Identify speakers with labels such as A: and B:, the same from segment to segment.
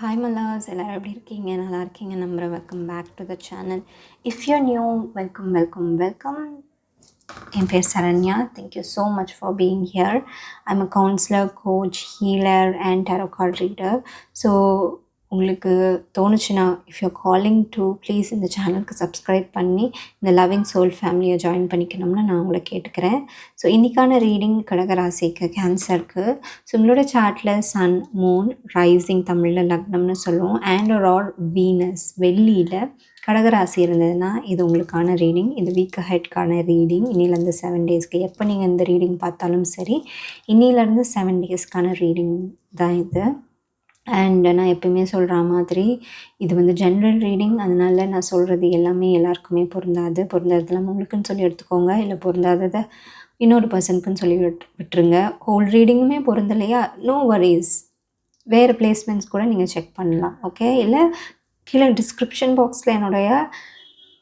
A: Hi Malas, எல்லாரும் எப்படி இருக்கீங்க? நல்லா இருக்கீங்க நம்புறேன். Welcome back to the channel. If you new, welcome. என் பேர் Saranya. Thank you so much for being here. I'm a counsellor, coach, healer and tarot card reader. So உங்களுக்கு தோணுச்சுன்னா, if you calling to please இந்த சேனலுக்கு சப்ஸ்கிரைப் பண்ணி இந்த loving soul ஃபேமிலியை join பண்ணிக்கணும்னு நான் உங்களை கேட்டுக்கிறேன். ஸோ இன்றைக்கான ரீடிங் கடகராசிக்கு, கேன்சருக்கு. ஸோ உங்களோட சார்ட்டில் சன், மூன், ரைசிங் தமிழில் லக்னம்னு சொல்லுவோம், அண்ட் ஒரு ஆர் வீனஸ் வெள்ளியில் கடகராசி இருந்ததுன்னா இது உங்களுக்கான ரீடிங். இது வீக் ஹெட்கான ரீடிங். இன்னிலேருந்து 7 டேஸ்க்கு எப்போ நீங்கள் இந்த ரீடிங் பார்த்தாலும் சரி, இன்னிலேருந்து 7 டேஸ்க்கான ரீடிங் தான் இது. அண்ட் நான் எப்பயுமே சொல்கிற மாதிரி இது வந்து ஜென்ரல் ரீடிங். அதனால நான் சொல்கிறது எல்லாமே எல்லாருக்குமே பொருந்தாது. பொருந்தாததெல்லாம் உங்களுக்குன்னு சொல்லி எடுத்துக்கோங்க, இல்லை பொருந்தாததை இன்னொரு பர்சனுக்குன்னு சொல்லி விட்டுருங்க. ஹோல் ரீடிங்குமே பொருந்தலையா, நோ வரிஸ், வேறு பிளேஸ்மெண்ட்ஸ் கூட நீங்கள் செக் பண்ணலாம். ஓகே, இல்லை கீழே டிஸ்கிரிப்ஷன் பாக்ஸில் என்னுடைய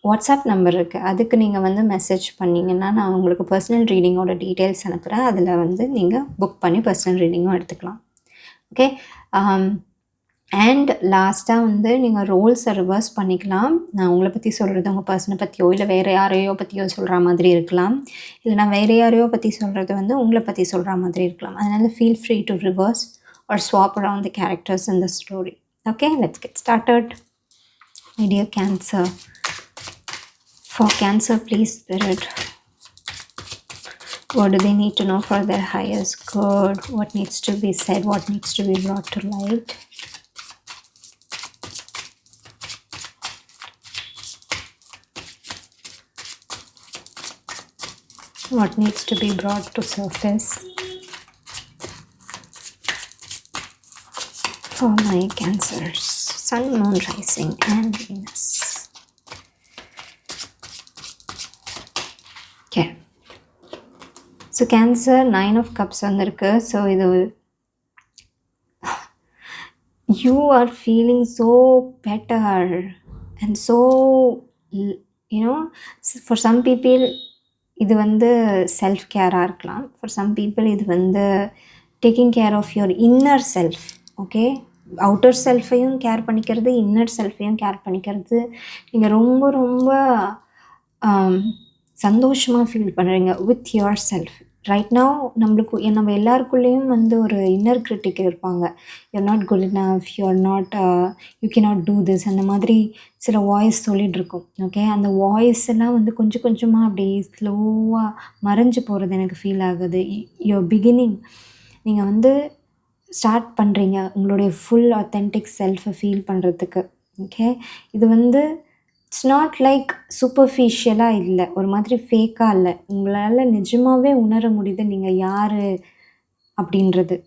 A: வாட்ஸ்அப் நம்பர் இருக்குது, அதுக்கு நீங்கள் வந்து மெசேஜ் பண்ணிங்கன்னா நான் உங்களுக்கு பர்சனல் ரீடிங்கோட டீட்டெயில்ஸ் அனுப்புகிறேன். அதில் வந்து நீங்கள் புக் பண்ணி பர்சனல் ரீடிங்கும் எடுத்துக்கலாம். ஓகே, அண்ட் லாஸ்ட்டாக வந்து நீங்கள் ரோல்ஸை ரிவர்ஸ் பண்ணிக்கலாம். நான் உங்களை பற்றி சொல்கிறது உங்கள் பர்சனை பற்றியோ இல்லை வேறு யாரையோ பற்றியோ சொல்கிற மாதிரி இருக்கலாம், இல்லை நான் வேறு யாரையோ பற்றி சொல்கிறது வந்து உங்களை பற்றி சொல்கிற மாதிரி இருக்கலாம். அதனால் feel free to reverse or swap around the characters in the story. Okay, let's get started. My dear Cancer, for Cancer, please Spirit, what do they need to know for their highest good? What needs to be said? What needs to be brought to light? What needs to be brought to surface for my Cancers, Sun, Moon, Rising and Venus. Okay, so Cancer, 9 of Cups வந்திருக்கு. So இது you are feeling so better and so, you know, for some people இது வந்து self கேராக இருக்கலாம். For some people இது வந்து taking care of your inner self. Okay, outer செல்ஃபையும் care பண்ணிக்கிறது, inner செல்ஃபையும் கேர் பண்ணிக்கிறது. நீங்கள் ரொம்ப ரொம்ப சந்தோஷமாக ஃபீல் பண்ணுறீங்க with your self right now. நம்ம எல்லாருக்குள்ளேயும் வந்து ஒரு இன்னர் கிரிட்டிக் இருப்பாங்க. You're not good enough, you're not, you cannot do this, அந்த மாதிரி சில வாய்ஸ் சொல்லிகிட்ருக்கோம். ஓகே, அந்த வாய்ஸ் எல்லாம் வந்து கொஞ்சம் கொஞ்சமாக அப்படியே ஸ்லோவாக மறைஞ்சு போகிறது எனக்கு ஃபீல் ஆகுது. யுவர் பிகினிங், நீங்கள் வந்து ஸ்டார்ட் பண்ணுறீங்க உங்களுடைய ஃபுல் ஆத்தென்டிக் செல்ஃபை ஃபீல் பண்ணுறதுக்கு. ஓகே, இது வந்து இட்ஸ் நாட் லைக் சூப்பர்ஃபிஷியலாக இல்லை, ஒரு மாதிரி ஃபேக்காக இல்லை. உங்களால் நிஜமாகவே உணர முடியுது நீங்கள் யார் அப்படின்றது.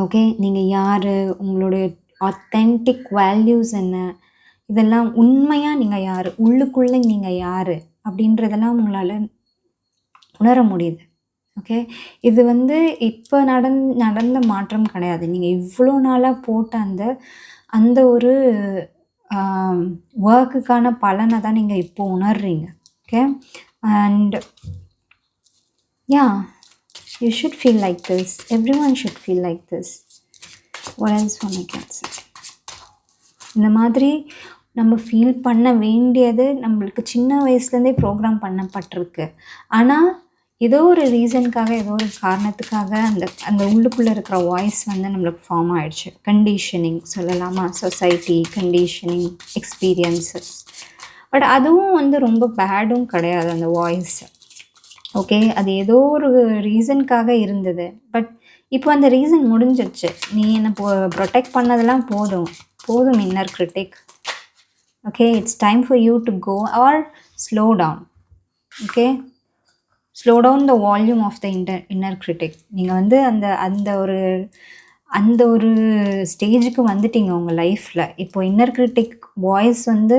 A: ஓகே, நீங்கள் யார், உங்களுடைய ஆத்தென்டிக் வேல்யூஸ் என்ன, இதெல்லாம் உண்மையாக நீங்கள் யார், உள்ளுக்குள்ளே நீங்கள் யார் அப்படின்றதெல்லாம் உங்களால் உணர முடியுது. ஓகே, இது வந்து இப்போ நடந்த மாற்றம் கிடையாது. நீங்கள் இவ்வளோ நாளாக போட்ட அந்த ஒரு ஒர்க்குக்கான பலனை தான் நீங்கள் இப்போ உணர்றீங்க. Okay, and yeah, you should feel like this. Everyone should feel like this. what else for my Cancer? இந்த மாதிரி நம்ம ஃபீல் பண்ண வேண்டியது நம்மளுக்கு சின்ன வயசுலேருந்தே ப்ரோக்ராம் பண்ணப்பட்டிருக்கு. ஆனால் ஏதோ ஒரு ரீசனுக்காக, ஏதோ ஒரு காரணத்துக்காக அந்த உள்ளுக்குள்ளே இருக்கிற வாய்ஸ் வந்து நம்மளுக்கு ஃபார்ம் ஆகிடுச்சு. கண்டிஷனிங் சொல்லலாமா, சொசைட்டி கண்டிஷனிங், எக்ஸ்பீரியன்ஸஸ். பட் அதுவும் வந்து ரொம்ப பேடும் கிடையாது அந்த வாய்ஸ். ஓகே, அது ஏதோ ஒரு ரீசனுக்காக இருந்தது. பட் இப்போ அந்த ரீசன் முடிஞ்சிடுச்சு. நீ என்னை ப்ரொடெக்ட் பண்ணதெல்லாம் போதும் inner critic. Okay, it's time for you to go or slow down. Okay, slow down the volume of the inner critic. நீங்கள் வந்து அந்த ஒரு ஸ்டேஜுக்கு வந்துட்டீங்க உங்கள் லைஃப்பில். இப்போ இன்னர் கிரிட்டிக் வாய்ஸ் வந்து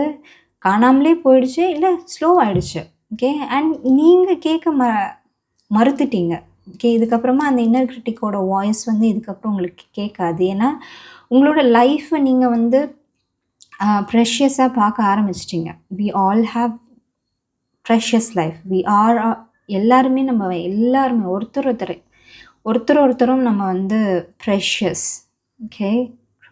A: காணாமலே போயிடுச்சு, இல்லை ஸ்லோ ஆகிடுச்சு. ஓகே, அண்ட் நீங்கள் கேட்க மறுத்துட்டீங்க. ஓகே, இதுக்கப்புறமா அந்த இன்னர் கிரிட்டிக்கோட வாய்ஸ் வந்து இதுக்கப்புறம் உங்களுக்கு கேட்காது. ஏன்னா உங்களோட லைஃப்பை நீங்கள் வந்து ப்ரெஷியஸாக பார்க்க ஆரம்பிச்சிட்டிங்க. We all have precious life. We are எல்லாருமே, நம்ம எல்லாருமே ஒருத்தரும் நம்ம வந்து ப்ரெஷியஸ். ஓகே,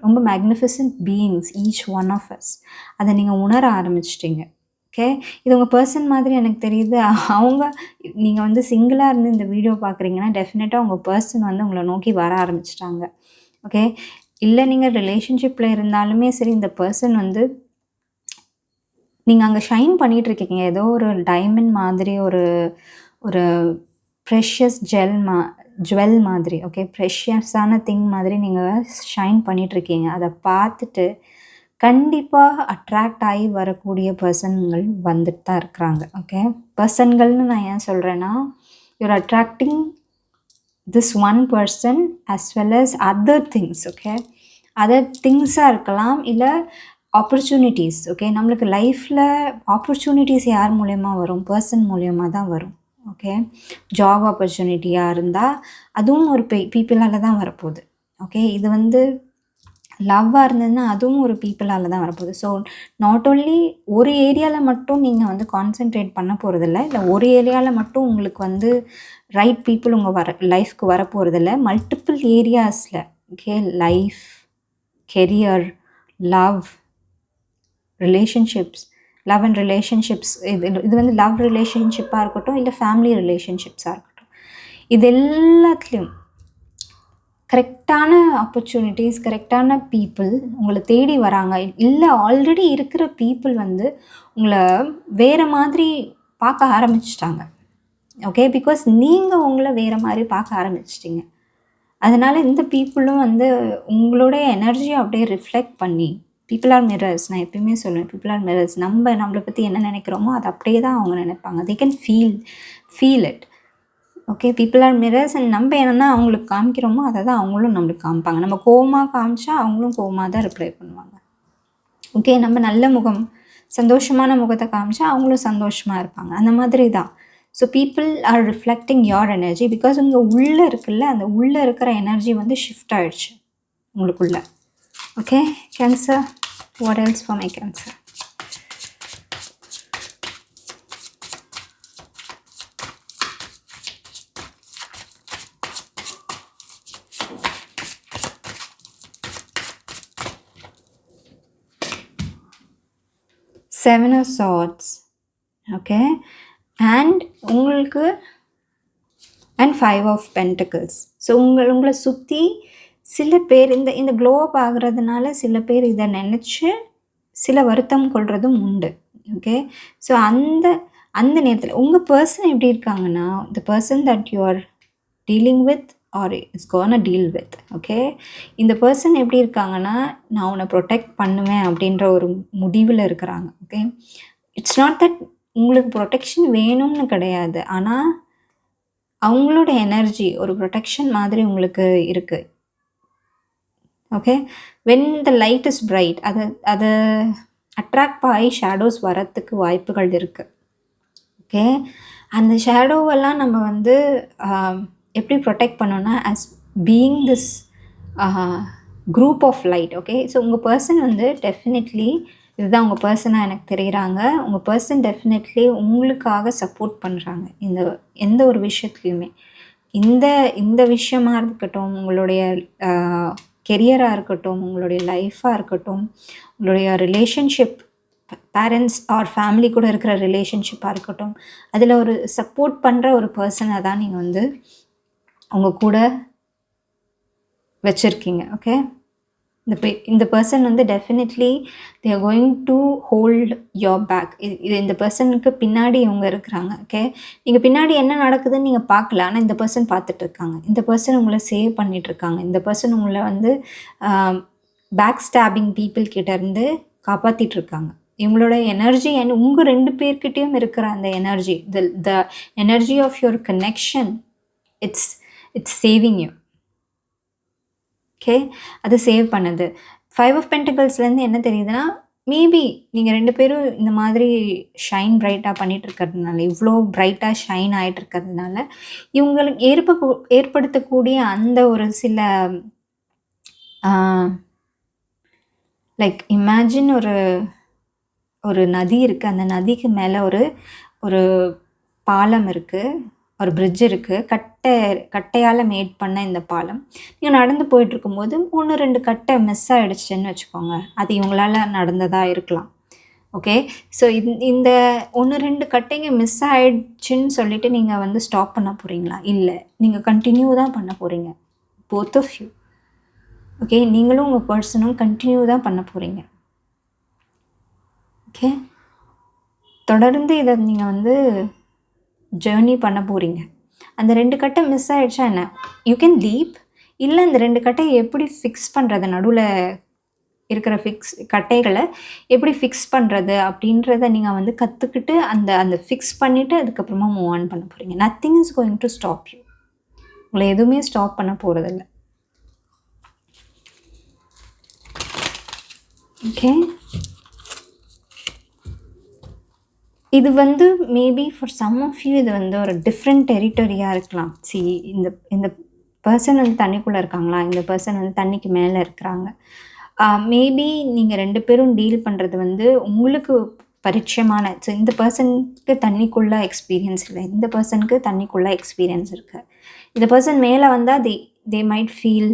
A: ரொம்ப magnificent beings each one of us. அதை நீங்கள் உணர ஆரம்பிச்சிட்டிங்க. ஓகே, இது உங்கள் பர்சன் மாதிரி எனக்கு தெரியுது. அவங்க நீங்கள் வந்து சிங்கிளாக இருந்து இந்த வீடியோ பார்க்குறீங்கன்னா டெஃபினட்டாக உங்கள் பர்சன் வந்து உங்களை நோக்கி வர ஆரம்பிச்சிட்டாங்க. ஓகே, இல்லை நீங்கள் ரிலேஷன்ஷிப்பில் இருந்தாலுமே சரி, இந்த பர்சன் வந்து நீங்கள் அங்கே ஷைன் பண்ணிகிட்ருக்கீங்க. ஏதோ ஒரு டைமண்ட் மாதிரி, ஒரு ஒரு ப்ரெஷியஸ் ஜுவல் மாதிரி. ஓகே, ப்ரெஷியஸான திங் மாதிரி நீங்கள் ஷைன் பண்ணிகிட்ருக்கீங்க. அதை பார்த்துட்டு கண்டிப்பாக அட்ராக்ட் ஆகி வரக்கூடிய பர்சன்கள் வந்துட்டு தான் இருக்கிறாங்க. ஓகே, பர்சன்கள்னு நான் ஏன் சொல்கிறேன்னா, you're attracting this one person as well as other things. Okay, other திங்ஸாக இருக்கலாம், இல்லை ஆப்பர்ச்சுனிட்டிஸ். ஓகே, நம்மளுக்கு லைஃப்பில் ஆப்பர்ச்சுனிட்டிஸ் யார் மூலயமா வரும்? பர்சன் மூலயமா தான் வரும். ஓகே, ஜாப் ஆப்பர்ச்சுனிட்டியாக இருந்தால் அதுவும் ஒரு பீப்புளால் தான் வரப்போகுது. ஓகே, இது வந்து லவ்வாக இருந்ததுன்னா அதுவும் ஒரு பீப்புளால் தான் வரப்போகுது. ஸோ நாட் ஓன்லி ஒரு ஏரியாவில் மட்டும் நீங்கள் வந்து கான்சென்ட்ரேட் பண்ண போகிறதில்ல, இல்லை ஒரு ஏரியாவில் மட்டும் உங்களுக்கு வந்து ரைட் பீப்புள் உங்கள் லைஃப்க்கு வரப்போகிறதில்ல. மல்டிபிள் ஏரியாஸில். Okay, life, career, love, relationships, love and relationships. இது வந்து லவ் ரிலேஷன்ஷிப்பாக இருக்கட்டும், இல்லை ஃபேமிலி ரிலேஷன்ஷிப்ஸாக இருக்கட்டும், இது எல்லாத்துலேயும் கரெக்டான ஆப்பர்ச்சுனிட்டிஸ், கரெக்டான பீப்புள் உங்களை தேடி வராங்க. இல்லை ஆல்ரெடி இருக்கிற பீப்புள் வந்து உங்களை வேறு மாதிரி பார்க்க ஆரம்பிச்சிட்டாங்க. ஓகே, பிகாஸ் நீங்கள் உங்களை வேறு மாதிரி பார்க்க ஆரம்பிச்சிட்டிங்க. அதனால் இந்த பீப்புளும் வந்து உங்களுடைய எனர்ஜியை அப்படியே ரிஃப்ளெக்ட் பண்ணி, பீப்புள் ஆர் மிரர்ஸ். நான் எப்பயுமே சொல்லுவேன், பீப்புள் ஆர் மிரர்ஸ். நம்மளை பற்றி என்ன நினைக்கிறோமோ அதை அப்படியே தான் அவங்க நினைப்பாங்க. They can feel it. Okay, people are mirrors. And நம்ம என்னென்னா அவங்களுக்கு காமிக்கிறோமோ அதை தான் அவங்களும் நம்மளுக்கு காமிப்பாங்க. நம்ம கோவமாக காமிச்சா அவங்களும் கோவமாக தான் ரிப்ளை பண்ணுவாங்க. ஓகே, நம்ம நல்ல முகம், சந்தோஷமான முகத்தை காமிச்சா அவங்களும் சந்தோஷமாக இருப்பாங்க. அந்த மாதிரி தான். So people are reflecting your energy. Because உங்கள் உள்ளே இருக்குல்ல, அந்த உள்ளே இருக்கிற எனர்ஜி வந்து ஷிஃப்ட் ஆகிடுச்சு உங்களுக்குள்ள. Okay, cancer. What else for my cancer? Seven of Swords. Okay, and உங்களுக்கு அண்ட் 5 of Pentacles. ஸோ உங்களை சுற்றி சில பேர் இந்த க்ளோ அப் ஆகுறதுனால சில பேர் இதை நினச்சி சில வருத்தம் கொள்வதும் உண்டு. ஓகே, ஸோ அந்த நேரத்தில் உங்கள் பர்சன் எப்படி இருக்காங்கன்னா, the person that you are dealing with or it's gonna deal with. Okay, இந்த பர்சன் எப்படி இருக்காங்கன்னா, நான் உன்னை ப்ரொடெக்ட் பண்ணுவேன் அப்படின்ற ஒரு முடிவில் இருக்கிறாங்க. ஓகே, இட்ஸ் நாட் தட் உங்களுக்கு ப்ரொடெக்ஷன் வேணும்னு கிடையாது, ஆனால் அவங்களோட எனர்ஜி ஒரு ப்ரொடெக்ஷன் மாதிரி உங்களுக்கு இருக்குது. Okay, when the light is bright, அதை அட்ராக்ட் ஆகி ஷேடோஸ் வரத்துக்கு வாய்ப்புகள் இருக்குது. ஓகே, அந்த ஷேடோவெல்லாம் நம்ம வந்து எப்படி ப்ரொடெக்ட் பண்ணோன்னா, as being this group of light. Okay, so உங்கள் பர்சன் வந்து டெஃபினெட்லி இதுதான் உங்கள் பர்சனாக எனக்கு தெரிகிறாங்க. உங்கள் பர்சன் டெஃபினெட்லி உங்களுக்காக சப்போர்ட் பண்ணுறாங்க எந்த ஒரு விஷயத்துலையுமே. இந்த விஷயமாக இருக்கட்டும், உங்களுடைய கெரியராக இருக்கட்டும், உங்களுடைய லைஃப்பாக இருக்கட்டும், உங்களுடைய ரிலேஷன்ஷிப், பேரண்ட்ஸ் ஆர் ஃபேமிலி கூட இருக்கிற ரிலேஷன்ஷிப்பாக இருக்கட்டும், அதில் ஒரு சப்போர்ட் பண்ணுற ஒரு பர்சனை தான் நீங்கள் வந்து உங்கள் கூட வச்சுருக்கீங்க. ஓகே, இந்த பர்சன் வந்து definitely they are going to hold your back. இந்த பர்சனுக்கு பின்னாடி இவங்க இருக்கிறாங்க. ஓகே, நீங்கள் பின்னாடி என்ன நடக்குதுன்னு நீங்கள் பார்க்கல, ஆனால் இந்த பர்சன் பார்த்துட்ருக்காங்க. இந்த பர்சன் உங்களை சேவ் பண்ணிகிட்ருக்காங்க. இந்த பர்சன் உங்களை வந்து பேக் ஸ்டாபிங் பீப்புள் கிட்டேருந்து காப்பாற்றிட்டுருக்காங்க. இவங்களோட எனர்ஜி அண்ட் உங்கள் 2 பேர்கிட்டையும் இருக்கிற அந்த energy, the energy of your connection, it's saving you. Okay, அது சேவ் பண்ணுது. 5 of Pentaclesலேருந்து என்ன தெரியுதுன்னா, மேபி நீங்கள் 2 பேரும் இந்த மாதிரி ஷைன் பிரைட்டாக பண்ணிகிட்டு இருக்கிறதுனால, இவ்வளோ பிரைட்டாக ஷைன் ஆகிட்டு இருக்கிறதுனால, இவங்களுக்கு ஏற்படுத்தக்கூடிய அந்த ஒரு சில லைக் இமேஜின் ஒரு நதி இருக்குது. அந்த நதிக்கு மேலே ஒரு பாலம் இருக்குது. ஒரு பிரிட்ஜ் இருக்குது, கட்டையால் மேட் பண்ண இந்த பாலம். நீங்கள் நடந்து போயிட்டுருக்கும்போது 1-2 கட்டை மிஸ் ஆகிடுச்சுன்னு வச்சுக்கோங்க, அது இவங்களால நடந்ததாக இருக்கலாம். ஓகே, ஸோ இந்த 1-2 கட்டைங்க மிஸ் ஆகிடுச்சின்னு சொல்லிவிட்டு நீங்கள் வந்து ஸ்டாப் பண்ண போகிறீங்களா? இல்லை, நீங்கள் கண்டினியூ தான் பண்ண போகிறீங்க, போத் ஆஃப் யூ. ஓகே, நீங்களும் உங்கள் பர்சனும் கண்டினியூ தான் பண்ண போகிறீங்க. ஓகே, தொடர்ந்து இதை நீங்கள் வந்து ஜேர்னி பண்ண போகிறீங்க. அந்த 2 கட்டை மிஸ் ஆகிடுச்சா என்ன, யூ கேன் லீப். இல்லை, அந்த 2 கட்டையை எப்படி ஃபிக்ஸ் பண்ணுறது, நடுவில் இருக்கிற கட்டைகளை எப்படி ஃபிக்ஸ் பண்ணுறது அப்படின்றத நீங்கள் வந்து கற்றுக்கிட்டு அந்த ஃபிக்ஸ் பண்ணிவிட்டு அதுக்கப்புறமா மூவ் ஆன் பண்ண போகிறீங்க. Nothing is going to stop you. உங்களை எதுவுமே ஸ்டாப் பண்ண போகிறதில்ல. ஓகே, இது வந்து maybe for some of you இது வந்து ஒரு டிஃப்ரெண்ட் டெரிட்டரியாக இருக்கலாம். இந்த பர்சன் வந்து தண்ணிக்குள்ளே இருக்காங்களா, இந்த பர்சன் வந்து தண்ணிக்கு மேலே இருக்கிறாங்க. மேபி நீங்கள் 2 பேரும் டீல் பண்ணுறது வந்து உங்களுக்கு பரிச்சயமான, ஸோ இந்த பர்சனுக்கு தண்ணிக்குள்ளே எக்ஸ்பீரியன்ஸ் இல்லை, இந்த பர்சனுக்கு தண்ணிக்குள்ளே எக்ஸ்பீரியன்ஸ் இருக்குது. இந்த பர்சன் மேலே வந்தால் they might feel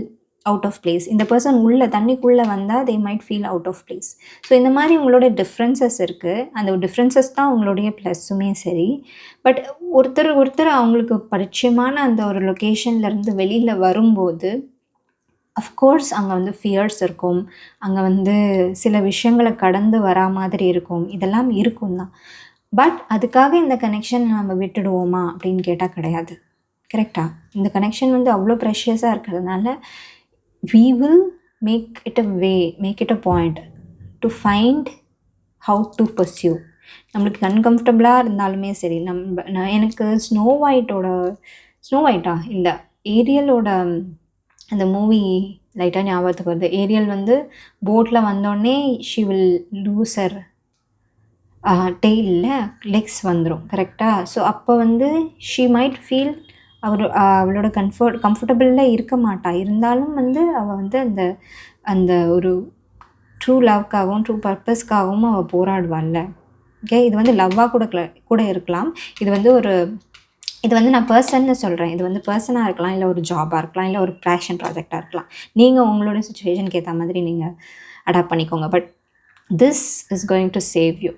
A: out of place. இந்த பர்சன் உள்ளே தண்ணிக்குள்ளே வந்தால் they might feel out of place. So இந்த மாதிரி உங்களோட டிஃப்ரென்சஸ் இருக்குது. அந்த டிஃப்ரென்சஸ் தான் உங்களுடைய ப்ளஸ்ஸுமே சரி. பட் ஒருத்தர் அவங்களுக்கு பரிச்சயமான அந்த ஒரு லொக்கேஷன்லேருந்து வெளியில் வரும்போது அஃப்கோர்ஸ் அங்கே வந்து ஃபியர்ஸ் இருக்கும், அங்கே வந்து சில விஷயங்களை கடந்து வரா மாதிரி இருக்கும், இதெல்லாம் இருக்கும் தான். பட் அதுக்காக இந்த கனெக்ஷன் நம்ம விட்டுடுவோமா அப்படின்னு கேட்டால் கிடையாது. கரெக்டாக, இந்த கனெக்ஷன் வந்து அவ்வளோ ப்ரெஷியஸாக இருக்கிறதுனால we will make it a point to find how to pursue. நம்மளுக்கு அன்கம்ஃபர்டபுளாக இருந்தாலுமே சரி, எனக்கு ஸ்னோ ஒயிட்டா இல்லை ஏரியலோட அந்த மூவி லைட்டாக ஞாபகத்துக்கு வருது. ஏரியல் வந்து போட்டில் வந்தோடனே ஷி வில் லூசர் டெய்லில் லெக்ஸ் வந்துடும். கரெக்டாக, ஸோ அப்போ வந்து ஷீ மைட் ஃபீல் அவளோட கம்ஃபர்டபுளில் இருக்க மாட்டா. இருந்தாலும் வந்து அவள் வந்து அந்த ஒரு ட்ரூ லவ்க்காகவும் ட்ரூ பர்பஸ்க்காகவும் அவள் போராடுவாள்ல. ஓகே, இது வந்து லவ்வாக கூட இருக்கலாம். இது வந்து நான் பர்சன்னு சொல்கிறேன். இது வந்து பர்சனாக இருக்கலாம், இல்லை ஒரு ஜாபாக இருக்கலாம், இல்லை ஒரு பேஷன் ப்ராஜெக்டாக இருக்கலாம். நீங்கள் உங்களோட சுச்சுவேஷனுக்கு ஏற்ற மாதிரி நீங்கள் அடாப்ட் பண்ணிக்கோங்க. But this is going to save you.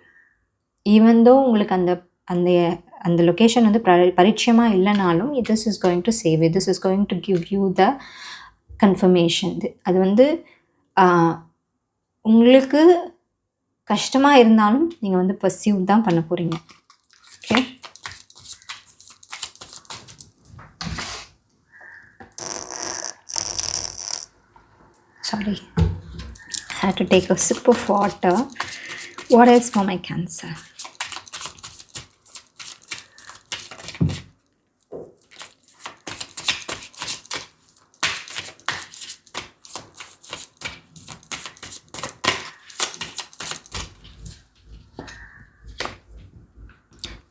A: Even though உங்களுக்கு அந்த லொக்கேஷன் வந்து பரிச்சயமாக இல்லைனாலும் this is going to save you. This is going to give you the confirmation. அது வந்து உங்களுக்கு கஷ்டமாக இருந்தாலும் நீங்கள் வந்து பர்சியூ தான் பண்ண போகிறீங்க. Okay, sorry, I had to take a sip of water. What else for my Cancer?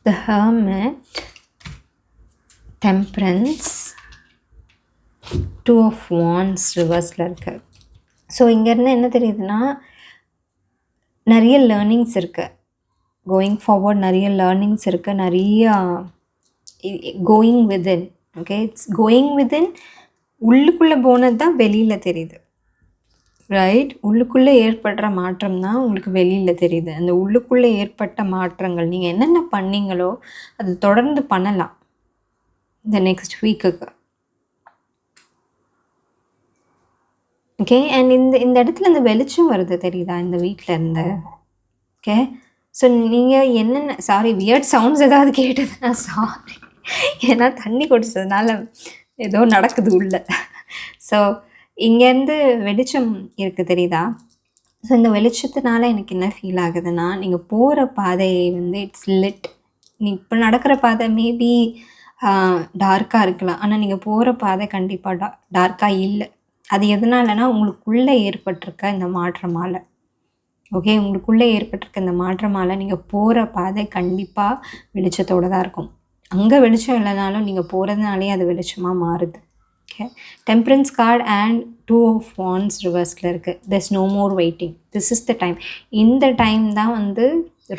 A: The Hermit, Temperance, Two of Wands ரிவர்ஸில் இருக்கு. ஸோ இங்கேருந்து என்ன தெரியுதுன்னா, நிறைய லேர்னிங்ஸ் இருக்குது, கோயிங் ஃபார்வர்ட் நிறைய லேர்னிங்ஸ் இருக்குது, நிறைய going within. Okay, it's going within. உள்ளுக்குள்ளே போனது தான் வெளியில் தெரியுது, ரைட்? உள்ளுக்குள்ளே ஏற்படுற மாற்றம் தான் உங்களுக்கு வெளியில் தெரியுது. அந்த உள்ளுக்குள்ளே ஏற்பட்ட மாற்றங்கள் நீங்கள் என்னென்ன பண்ணீங்களோ அது தொடர்ந்து பண்ணலாம் இந்த நெக்ஸ்ட் வீக்குக்கு. ஓகே, அண்ட் இந்த இடத்துல இந்த வெளிச்சம் வருது தெரியுதா இந்த வீட்டில் இருந்து? ஓகே, ஸோ நீங்கள் என்னென்ன, சாரி வியர்ட் சவுண்ட்ஸ் ஏதாவது கேட்டதுன்னா சாரி, ஏன்னா தண்ணி குடிச்சதுனால ஏதோ நடக்குது உள்ள. ஸோ இங்கேருந்து வெளிச்சம் இருக்குது தெரியுதா? ஸோ இந்த வெளிச்சத்தினால எனக்கு என்ன ஃபீல் ஆகுதுன்னா, நீங்கள் போகிற பாதையை வந்து இட்ஸ் லிட். நீ இப்போ நடக்கிற பாதை மேபி டார்க்காக இருக்கலாம், ஆனால் நீங்கள் போகிற பாதை கண்டிப்பாக டார்க்காக இல்லை. அது எதனாலனா உங்களுக்குள்ளே ஏற்பட்டிருக்க இந்த மாற்றமால். ஓகே, உங்களுக்குள்ளே ஏற்பட்டிருக்க இந்த மாற்றமால் நீங்கள் போகிற பாதை கண்டிப்பாக வெளிச்சத்தோடு தான் இருக்கும். அங்கே வெளிச்சம் இல்லைனாலும் நீங்கள் போகிறதுனாலே அது வெளிச்சமாக மாறுது. Okay, temperance card and two of wands ரிவர்ஸில் இருக்குது. there's no more waiting, this is the time. இந்த டைம் தான் வந்து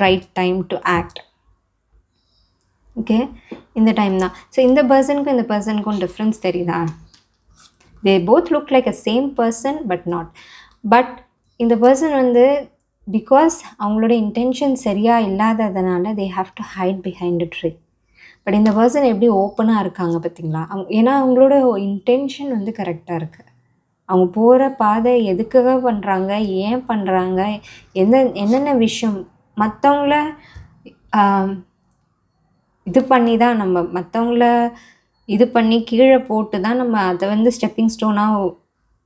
A: right time to act. Okay, இந்த டைம் தான். ஸோ இந்த பர்சனுக்கும் இந்த பர்சனுக்கும் டிஃப்ரென்ஸ் தெரியுதா? They both look like a same person but not. But இந்த பர்சன் வந்து பிகாஸ் அவங்களோட இன்டென்ஷன் சரியாக இல்லாததுனால they have to height behind a tree. But இந்த பர்சன் எப்படி ஓப்பனாக இருக்காங்க பார்த்தீங்களா? ஏன்னா அவங்களோட இன்டென்ஷன் வந்து கரெக்டாக இருக்குது. அவங்க போகிற பாதை எதுக்காக பண்ணுறாங்க, ஏன் பண்ணுறாங்க, என்னென்ன விஷயம் மற்றவங்கள இது பண்ணி தான் நம்ம மற்றவங்கள இது பண்ணி கீழே போட்டு தான் நம்ம அதை வந்து ஸ்டெப்பிங் ஸ்டோனாக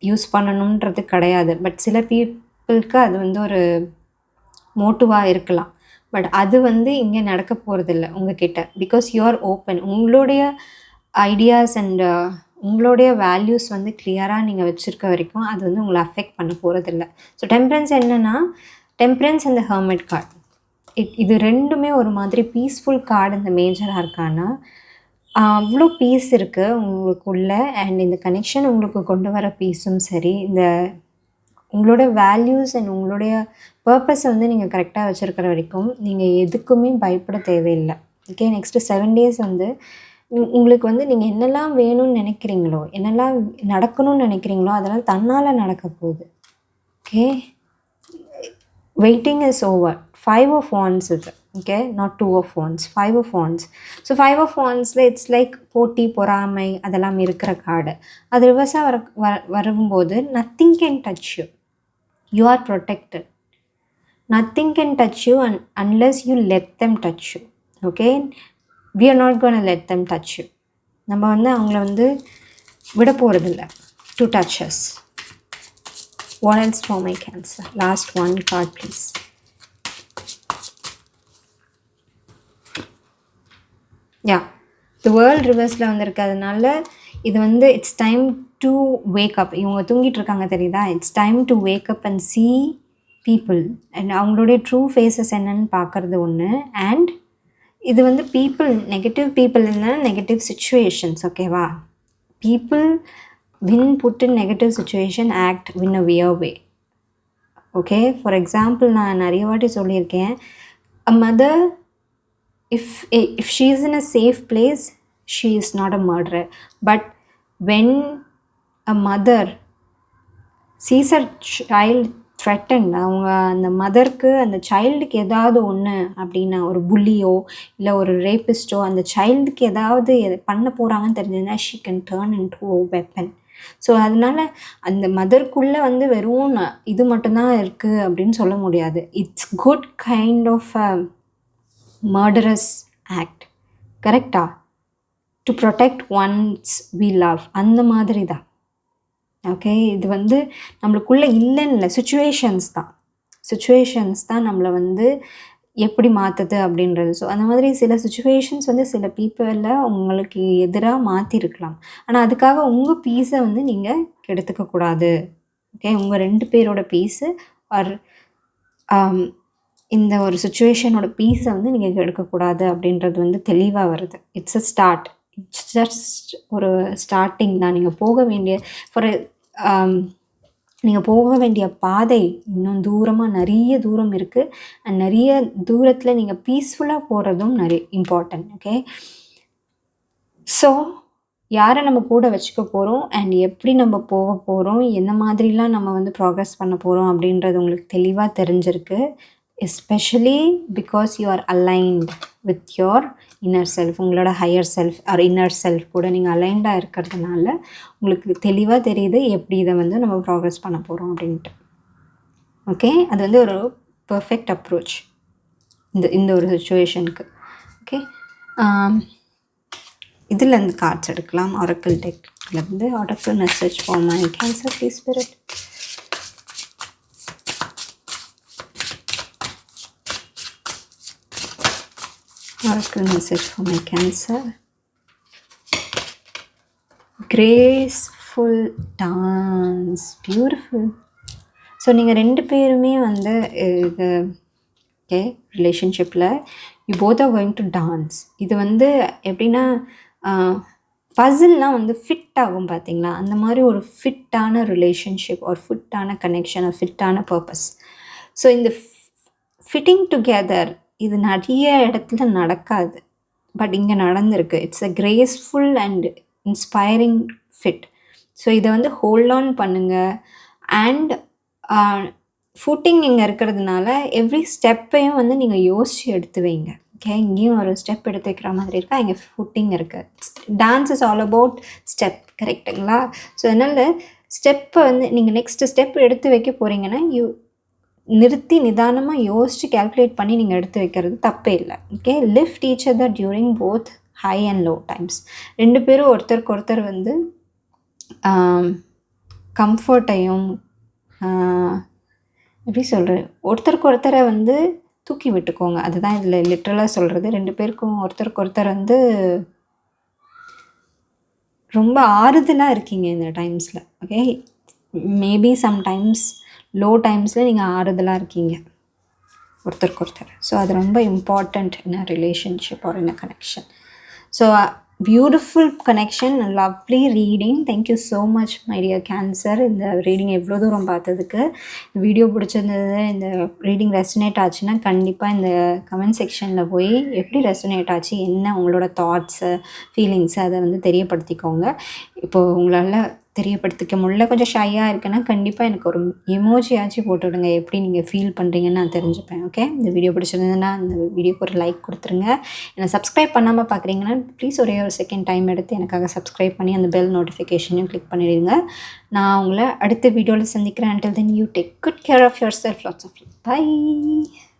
A: யூஸ் பண்ணணுன்றது கிடையாது. பட் சில பீப்புளுக்கு அது வந்து ஒரு மோட்டிவாக இருக்கலாம். பட் அது வந்து இங்கே நடக்க போகிறதில்ல உங்ககிட்ட. Because you R open. உங்களுடைய ஐடியாஸ் அண்ட் உங்களுடைய வேல்யூஸ் வந்து கிளியராக நீங்கள் வச்சுருக்க வரைக்கும் அது வந்து உங்களை அஃபெக்ட் பண்ண போகிறதில்ல. ஸோ டெம்பரன்ஸ் என்னென்னா, டெம்பரன்ஸ் அண்ட் ஹெர்மிட் கார்டு இது ரெண்டுமே ஒரு மாதிரி பீஸ்ஃபுல் கார்டு இந்த மேஜராக இருக்கான்னா அவ்வளோ பீஸ் இருக்குது உங்களுக்குள்ள. அண்ட் இந்த கனெக்ஷன் உங்களுக்கு கொண்டு வர பீஸும் சரி, இந்த உங்களோட வேல்யூஸ் அண்ட் உங்களுடைய பர்பஸை வந்து நீங்கள் கரெக்டாக வச்சுருக்கிற வரைக்கும் நீங்கள் எதுக்குமே பயப்பட தேவையில்லை. ஓகே, நெக்ஸ்ட்டு 7 days வந்து உங்களுக்கு வந்து நீங்கள் என்னெல்லாம் வேணும்னு நினைக்கிறீங்களோ, என்னெல்லாம் நடக்கணும்னு நினைக்கிறீங்களோ அதெல்லாம் தன்னால் நடக்க போகுது. Okay, waiting is over. 5 of Wands இது. Okay, not 2 of Wands, 5 of Wands. So 5 of Wandsல இட்ஸ் லைக் போட்டி, பொறாமை அதெல்லாம் இருக்கிற கார்டு. அது ரிவர்ஸாக வரும்போது nothing can touch you. You are protected. Nothing can touch you unless you let them touch you. Okay, we are not going to let them touch you. நம்ம வந்து அவங்கள வந்து விட போகிறதில்ல to touch us. What else for my Cancer? Last one card please. Yeah, the world reverseல வந்திருக்கிறதுனால இது வந்து it's time to wake up. இவங்க தூங்கிட்டு இருக்காங்க தெரியுதா? It's time to wake up and see people and அவங்களுடைய ட்ரூ ஃபேஸஸ் என்னன்னு பார்க்குறது ஒன்று. அண்ட் இது வந்து பீப்புள், நெகட்டிவ் பீப்புள் இல்லைன்னா நெகட்டிவ் சுச்சுவேஷன்ஸ். ஓகேவா? People when put in negative situation act in a weird way. Okay, for example நான் நிறைய வாட்டி சொல்லியிருக்கேன், a mother if she is in a safe place she is not a murderer. But when a mother sees her child threatened, அவங்க அந்த மதருக்கு அந்த சைல்டுக்கு ஏதாவது ஒன்று அப்படின்னா, ஒரு புல்லியோ இல்லை ஒரு ரேப்பிஸ்ட்டோ அந்த சைல்டுக்கு ஏதாவது பண்ண போகிறாங்கன்னு தெரிஞ்சதுன்னா she can turn into a weapon. So அதனால் அந்த மதருக்குள்ளே வந்து வெறும் இது மட்டும்தான் இருக்குது அப்படின்னு சொல்ல முடியாது. It's good kind of murderous act. கரெக்டா? To protect ones we love, அந்த மாதிரி தான். ஓகே, இது வந்து நம்மளுக்குள்ளே இல்லைன்னு இல்லை, சுச்சுவேஷன்ஸ் தான் நம்மளை வந்து எப்படி மாற்றுது அப்படின்றது. ஸோ அந்த மாதிரி சில சுச்சுவேஷன்ஸ் வந்து சில பீப்புளில் உங்களுக்கு எதிராக மாற்றிருக்கலாம். ஆனால் அதுக்காக உங்கள் பீஸை வந்து நீங்கள் கெடுத்துக்கக்கூடாது. ஓகே, உங்கள் 2 பேரோட பீஸு ஆர் இந்த ஒரு சுச்சுவேஷனோட பீஸை வந்து நீங்கள் கெடுக்கக்கூடாது அப்படின்றது வந்து தெளிவாக வருது. It's a start. It's just ஒரு ஸ்டார்டிங் தான். நீங்கள் போக வேண்டிய பாதை இன்னும் நிறைய தூரம் இருக்குது. அண்ட் நிறைய தூரத்தில் நீங்கள் பீஸ்ஃபுல்லாக போகிறதும் நிறைய இம்பார்ட்டன்ட். ஓகே, ஸோ யாரை நம்ம கூட வச்சுக்க போகிறோம் அண்ட் எப்படி நம்ம போக போகிறோம், எந்த மாதிரிலாம் நம்ம வந்து ப்ராக்ரெஸ் பண்ண போகிறோம் அப்படின்றது உங்களுக்கு தெளிவாக தெரிஞ்சிருக்கு. Especially because you are aligned with your inner self. உங்களோட higher self or inner self கூட நீங்கள் அலைன்டாக இருக்கிறதுனால உங்களுக்கு தெளிவாக தெரியுது எப்படி இதை வந்து நம்ம ப்ராக்ரெஸ் பண்ண போகிறோம் அப்படின்ட்டு. ஓகே, அது வந்து ஒரு பர்ஃபெக்ட் அப்ரோச் இந்த ஒரு சுச்சுவேஷனுக்கு. ஓகே, இதிலேருந்து கார்ட்ஸ் எடுக்கலாம். ஆரக்கிள் டெக்லேருந்து. Oracle message for my cancer please spirit. Oracle message for my Cancer. Graceful dance. Beautiful. So நீங்கள் 2 பேருமே வந்து இது ஓகே ரிலேஷன்ஷிப்பில் you both are going to dance. இது வந்து எப்படின்னா பசில்லாம் வந்து ஃபிட் ஆகும் பார்த்தீங்களா, அந்த மாதிரி ஒரு ஃபிட்டான ரிலேஷன்ஷிப், ஒரு ஃபிட்டான கனெக்ஷன், ஒரு ஃபிட்டான பர்பஸ். ஸோ இந்த ஃபிட்டிங் டுகெதர் இது நிறைய இடத்துல நடக்காது. பட் இங்கே நடந்திருக்கு. It's a graceful and inspiring fit. So இதை வந்து ஹோல்ட் ஆன் பண்ணுங்கள். அண்ட் ஃபுட்டிங் இங்கே இருக்கிறதுனால எவ்ரி ஸ்டெப்பையும் வந்து நீங்கள் யோசித்து எடுத்து வைங்க. ஓகே, இங்கேயும் ஒரு ஸ்டெப் எடுத்து வைக்கிற மாதிரி இருக்கா, இங்கே ஃபுட்டிங் இருக்குது. Dance is all about step, கரெக்டுங்களா? ஸோ அதனால் ஸ்டெப்பை வந்து நீங்கள் நெக்ஸ்ட்டு ஸ்டெப் எடுத்து வைக்க போகிறீங்கன்னா நிறுத்தி நிதானமாக யோசித்து கேல்குலேட் பண்ணி நீங்கள் எடுத்து வைக்கிறது தப்பே இல்லை. Okay, lift each other during both high and low times. 2 பேரும் ஒருத்தருக்கு ஒருத்தர் வந்து கம்ஃபர்ட்டையும் எப்படி சொல்கிறது, ஒருத்தருக்கு ஒருத்தரை வந்து தூக்கி விட்டுக்கோங்க. அதுதான் இதில் லிட்ரலாக சொல்கிறது. 2 பேருக்கும் ஒருத்தருக்கு ஒருத்தர் வந்து ரொம்ப ஆறுதலாக இருக்கீங்க இந்த டைம்ஸில். ஓகே, மேபி சம்டைம்ஸ் லோ டைம்ஸில் நீங்கள் ஆறுதலாக இருக்கீங்க ஒருத்தருக்கு ஒருத்தர். ஸோ அது ரொம்ப important in a relationship or in a connection. So beautiful connection, lovely reading. Thank you so much my dear cancer, இந்த ரீடிங் எவ்வளோ தூரம் பார்த்ததுக்கு. வீடியோ பிடிச்சிருந்தது, இந்த ரீடிங் ரெசனேட் ஆச்சுன்னா கண்டிப்பாக இந்த கமெண்ட் செக்ஷனில் போய் எப்படி ரெசனேட் ஆச்சு, என்ன உங்களோட தாட்ஸு ஃபீலிங்ஸு அதை வந்து தெரியப்படுத்திக்கோங்க. இப்போது உங்களால் தெரியப்படுத்திக்க முடியல, கொஞ்சம் ஷையாக இருக்குன்னா கண்டிப்பாக எனக்கு ஒரு எமோஜியாச்சும் போட்டு விடுங்க, எப்படி நீங்கள் ஃபீல் பண்ணுறீங்கன்னு நான் தெரிஞ்சுப்பேன். ஓகே, இந்த வீடியோ பிடிச்சிருந்ததுன்னா இந்த வீடியோக்கு ஒரு லைக் கொடுத்துருங்க. என்னை சப்ஸ்கிரைப் பண்ணாமல் பார்க்குறீங்கன்னா ப்ளீஸ் ஒரே ஒரு செகண்ட் டைம் எடுத்து எனக்காக சப்ஸ்கிரைப் பண்ணி அந்த பெல் நோட்டிஃபிகேஷனையும் கிளிக் பண்ணிடுங்க. நான் உங்களை அடுத்த வீடியோவில் சந்திக்கிறேன். until then you take good care of yourself. Lots of love. Bye.